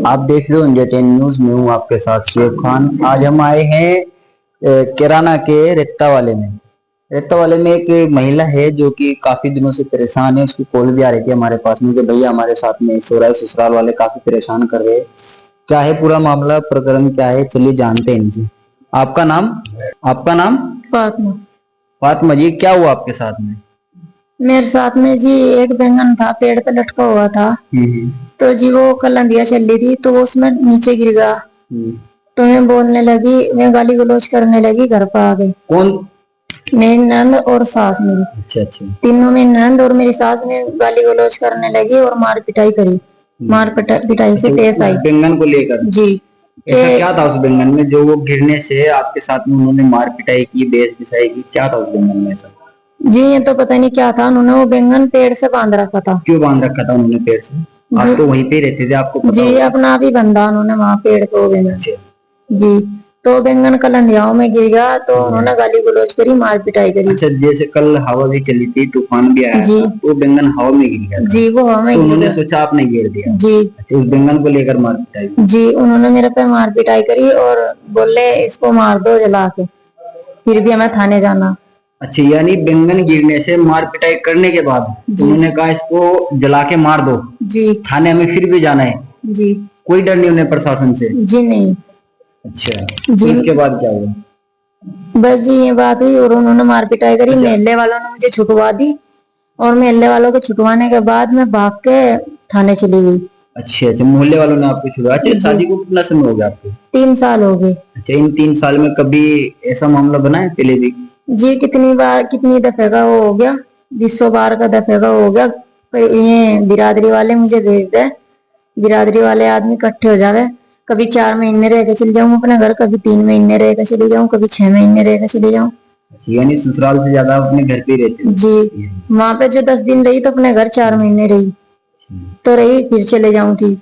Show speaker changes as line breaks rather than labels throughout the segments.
आप देख रहे हो इंडिया 10 न्यूज में, हूँ आपके साथ शेख खान। आज हम आए हैं किराना के रेत्ता वाले में। रेत्ता वाले में एक महिला है जो कि काफी दिनों से परेशान है। उसकी कॉल भी आ रही थी हमारे पास में कि भैया हमारे साथ में ऐसे हो रहा है, ससुराल वाले काफी परेशान कर रहे हैं। क्या है पूरा मामला, प्रकरण क्या है, चलिए जानते हैं इनसे। आपका नाम? आपका नाम?
फातिमा।
फातिमा जी, क्या हुआ आपके साथ में?
मेरे साथ में जी एक बैंगन था, पेड़ पे लटका हुआ था। तो जी वो कलंदिया चल रही थी तो वो उसमें नीचे गिर गया। तो मैं बोलने लगी, मैं गाली गलौज करने लगी, घर पर आ गई।
कौन?
मेरी नंद और सास मेरी।
अच्छा अच्छा।
तीनों में नंद और मेरी सास ने गाली गलौज करने लगी और मार पिटाई करी। मार पिटाई से पेश आई।
बैंगन को लेकर?
जी।
ऐसा क्या था उस बैंगन में जो वो गिरने से आपके साथ में उन्होंने मार पिटाई की, बेइज्जती दिखाई की? क्या था उस बैंगन में ऐसा?
जी ये तो पता नहीं क्या था। उन्होंने वो बैंगन पेड़ से बांध रखा था।
क्यों बांध रखा था उन्होंने पेड़ से? आप तो वहीं पे रहते थे, आपको पता
जी
होगा।
अपना भी बंधा उन्होंने वहाँ पेड़ को बैंगन। जी तो बैंगन कलंदियाओं में गिर गया तो उन्होंने गाली गलौज करी, मार पिटाई करी।
अच्छा, जैसे कल हवा भी चली थी, तूफान भी आया
जी
था, तो बैंगन हवा में गिर गया था।
जी वो हवा में
तो
गिर
उन्होंने
गया।
सोचा आपने गिर दिया।
जी।
अच्छा, उस बैंगन को लेकर मार पिटाई की।
जी उन्होंने मेरे पे मार पिटाई करी और बोले इसको मार दो जला के, फिर भी हमें थाने जाना।
अच्छा, यानी बैंगन गिरने से मार पिटाई करने के बाद उन्होंने कहा इसको जला के मार दो। जी। थाने में फिर भी जाना है? जी। कोई डर नहीं उन्हें प्रशासन से? जी नहीं। अच्छा जी। तो उसके बाद क्या हुआ? बस जी ये बात हुई और उन्होंने मार पिटाई करी। मेले वालों ने मुझे छुटवा दी और मेले वालों को छुटवाने के बाद मैं भाग के थाने चली गई। अच्छा अच्छा, मोहल्ले वालों ने आपको छुड़वाया? अच्छा, शादी को कितना समय हो गया आपको? 3 साल हो गए। अच्छा, इन 3 साल में कभी ऐसा मामला बना है पहले भी? जी कितनी बार, कितनी दफे का वो हो गया, 100 बार का दफे का हो गया। ये बिरादरी वाले मुझे भेज दे, बिरादरी वाले आदमी इकट्ठे हो जावे। कभी 4 महीने रह के चली जाऊं अपने घर, कभी 3 महीने रह के चली जाऊं, कभी 6 महीने रह के चली जाऊं। यानी ससुराल से ज्यादा अपने घर पे रहते हो? जी। वहाँ पे जो 10 दिन रही तो अपने घर 4 महीने रही तो रही, फिर चले जाऊं थी।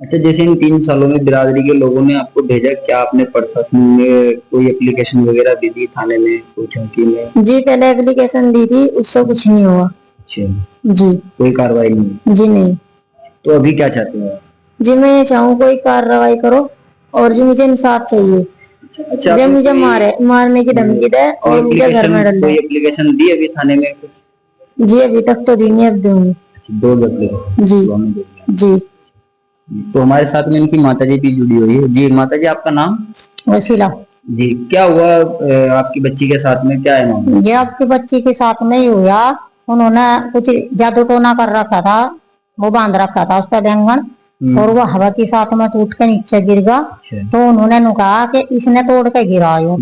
अच्छा, जैसे इन 3 सालों में बिरादरी के लोगों ने आपको भेजा, क्या आपने प्रशासन में कोई एप्लीकेशन वगैरह दी थी थाने में, कोई चौकी में? जी पहले एप्लीकेशन दी थी, उससे कुछ नहीं हुआ। अच्छा जी। कोई कार्रवाई नहीं? जी नहीं। तो अभी क्या चाहते हो? जी मैं ये चाहूँ कोई कार्रवाई करो और जी मुझे इंसाफ चाहिए। अच्छा, जब मुझे मारने की धमकी दे और मुझे घर में डाल दे। कोई एप्लीकेशन दी अभी थाने में? जी अभी तक तो दी नहीं, अब दूंगी। 2 एप्लीकेशन? जी जी। तो हमारे साथ में इनकी माताजी भी जुड़ी हुई है। जी माताजी, आपका नाम? वसीला। जी, क्या हुआ आपकी बच्ची के साथ में, क्या है मामला? ये आपकी बच्ची के साथ में ही हुआ। उन्होंने कुछ जादू टोना कर रखा था, वो बांध रखा था उसका बैंगन और वो हवा के साथ में टूट के नीचे गिर गया। तो उन्होंने कहा कि इसने तोड़ के गिरायो।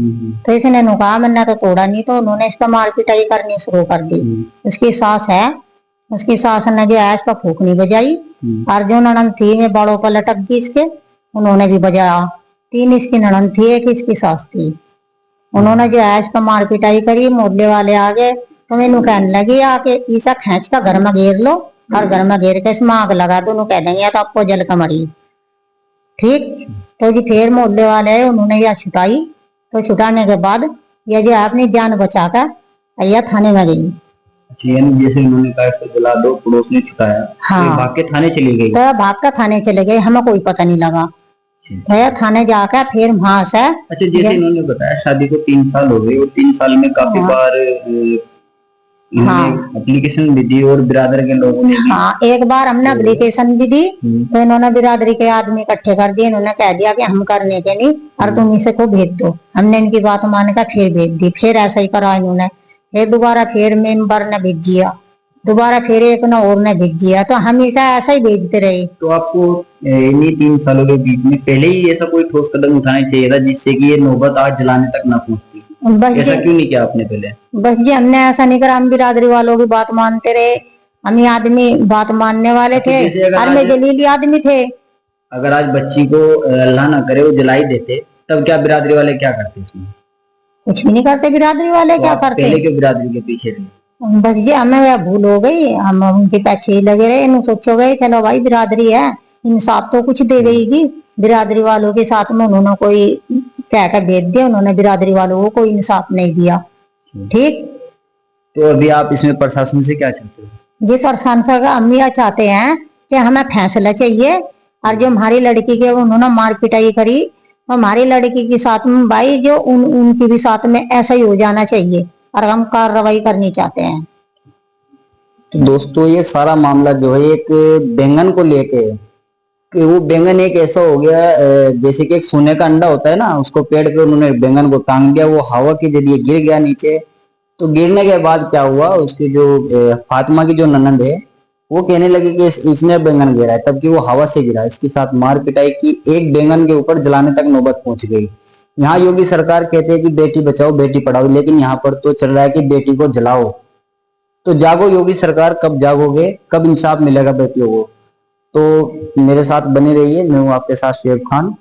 तो इसने कहा मैंने तो तोड़ा नहीं। तो उन्होंने इसका मार पिटाई करनी शुरू कर दी। उसकी सास है, उसकी सास ने जो है इसका फूकनी बजाई और जो ननद थी मैं बालों पर लटक गई इसके, उन्होंने भी बजाया। 3 इसकी ननद थी, एक इसकी सास थी। उन्होंने जो है इसका मार पिटाई करी। मोहल्ले वाले आ गए तो मैनू कहने लगी आके ईसा खींच कर घर में घेर लो और घर में घेर के इसमें आग लगा दो, कह देंगे तो आपको जल का मरी। ठीक। तो जी फिर मोहल्ले वाले आए, उन्होंने यह छुटाई। तो छुटाने के बाद यह जो अपनी जान बचा कर यह थाने में गई। जैसे उन्होंने कहा इसको जला दो, पड़ोस ने छुटाया। हाँ। तो भाग के थाने चली गई? तो भाग कर थाने चले गए, हमें कोई पता नहीं लगा। तो थाने जाकर फिर वहां से। अच्छा, जैसे इन्होंने बताया शादी को 3 साल हो गए और 3 साल में काफी बार एप्लीकेशन भी दी और बिरादर के लोगों ने भी। हाँ एक बार हमने एप्लीकेशन भी दी तो इन्होंने बिरादरी के आदमी इकट्ठे कर दिए। इन्होंने कह दिया कि हम करने के नहीं और तुम इसे को भेज दो। हमने इनकी बात मानकर फिर भेज दी। फिर ऐसा ही करा इन्होंने। फिर दोबारा फिर मेंबर ने भेजिया, दोबारा फिर एक ने और ने भेजिया। तो हमेशा ऐसा ही भेजते रहे। तो आपको इन्हीं 3 सालों के बीच में पहले ही ऐसा कोई ठोस कदम उठाना चाहिए था जिससे कि ये नौबत आज जलाने तक ना पहुंचती? ऐसा क्यों नहीं किया आपने पहले? बस जी हमने ऐसा नहीं करा। हम बिरादरी वालों की बात मानते रहे। हम ये आदमी बात मानने वाले थे और में जलीली आदमी थे। अगर आज बच्ची को अल्लाह ना करे वो जलाई देते तब क्या बिरादरी वाले क्या करते? कुछ भी नहीं करते बिरादरी वाले। तो क्या करते? पहले क्यों बिरादरी के पीछे रहे? बस ये हमें वह भूल हो गई, हम उनके पीछे ही लगे रहे। इन सोचो गए चलो भाई बिरादरी है, इंसाफ तो कुछ दे गई। बिरादरी वालों के साथ में उन्होंने कोई कहकर भेज दिया, उन्होंने बिरादरी वालों को कोई इंसाफ नहीं दिया। ठीक। तो अभी आप इसमें प्रशासन से क्या चाहते हो? जी प्रशासन से हम यह चाहते हैं कि हमें फैसला चाहिए
और जो हमारी लड़की के उन्होंने मार पिटाई करी, हमारी लड़की के साथ में भाई जो उनकी भी साथ में ऐसा ही हो जाना चाहिए और हम कार्रवाई करनी चाहते हैं।
तो दोस्तों ये सारा मामला जो है एक बैंगन को लेके है कि वो बैंगन एक ऐसा हो गया जैसे कि एक सोने का अंडा होता है ना, उसको पेड़ पे उन्होंने बैंगन को टांग दिया, वो हवा के जरिए गिर गया नीचे। तो गिरने के बाद क्या हुआ, उसकी जो फातिमा की जो ननद है वो कहने लगी कि इसने बैंगन गिरा है, तब कि वो हवा से गिरा, इसके साथ मार पिटाई की, एक बैंगन के ऊपर जलाने तक नौबत पहुंच गई। यहाँ योगी सरकार कहते हैं कि बेटी बचाओ बेटी पढ़ाओ, लेकिन यहाँ पर तो चल रहा है कि बेटी को जलाओ। तो जागो योगी सरकार, कब जागोगे, कब इंसाफ मिलेगा बेटियों को। तो मेरे साथ बने रहिए, मैं हूँ आपके साथ शेब खान।